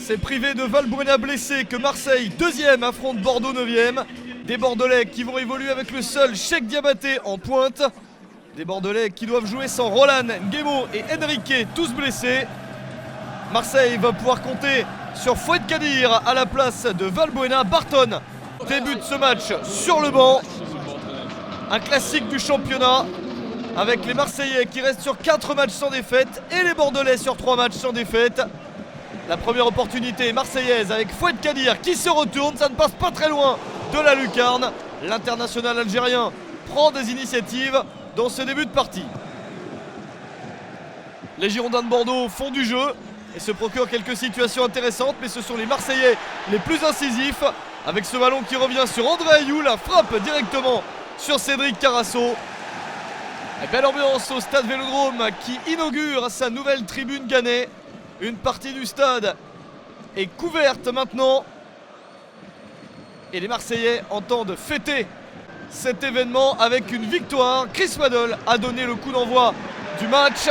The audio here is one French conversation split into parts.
C'est privé de Valbuena blessé que Marseille, 2e, affronte Bordeaux, 9e. Des Bordelais qui vont évoluer avec le seul Cheikh Diabaté en pointe. Des Bordelais qui doivent jouer sans Roland, Nguemo et Enrique, tous blessés. Marseille va pouvoir compter sur Fouad Kadir à la place de Valbuena. Barton débute ce match sur le banc. Un classique du championnat avec les Marseillais qui restent sur 4 matchs sans défaite et les Bordelais sur 3 matchs sans défaite. La première opportunité marseillaise avec Fouad Kadir qui se retourne, ça ne passe pas très loin de la lucarne. L'international algérien prend des initiatives dans ce début de partie. Les Girondins de Bordeaux font du jeu et se procurent quelques situations intéressantes, mais ce sont les Marseillais les plus incisifs avec ce ballon qui revient sur André Ayew, la frappe directement sur Cédric Carasso. Et belle ambiance au stade Vélodrome qui inaugure sa nouvelle tribune Gannet. Une partie du stade est couverte maintenant et les Marseillais entendent fêter cet événement avec une victoire. Chris Waddle a donné le coup d'envoi du match.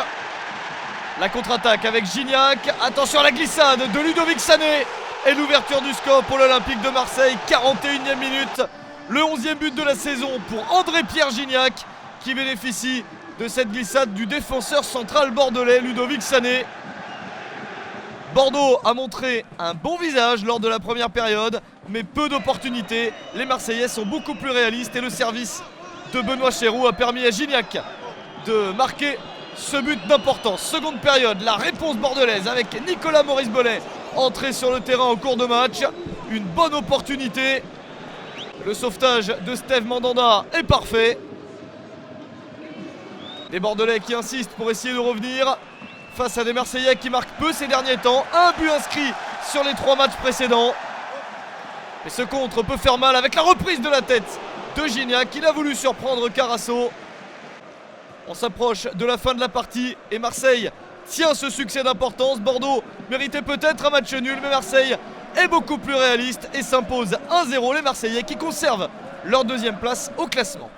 La contre-attaque avec Gignac. Attention à la glissade de Ludovic Sané et l'ouverture du score pour l'Olympique de Marseille. 41e minute. Le 11e but de la saison pour André-Pierre Gignac qui bénéficie de cette glissade du défenseur central bordelais Ludovic Sané. Bordeaux a montré un bon visage lors de la première période, mais peu d'opportunités. Les Marseillais sont beaucoup plus réalistes et le service de Benoît Chéroux a permis à Gignac de marquer ce but d'importance. Seconde période, la réponse bordelaise avec Nicolas Maurice-Bellet entré sur le terrain au cours de match. Une bonne opportunité. Le sauvetage de Steve Mandanda est parfait. Les Bordelais qui insistent pour essayer de revenir face à des Marseillais qui marquent peu ces derniers temps. Un but inscrit sur les 3 matchs précédents. Et ce contre peut faire mal avec la reprise de la tête de Gignac. Il a voulu surprendre Carasso. On s'approche de la fin de la partie et Marseille tient ce succès d'importance. Bordeaux méritait peut-être un match nul, mais Marseille est beaucoup plus réaliste et s'impose 1-0. Les Marseillais qui conservent leur 2e place au classement.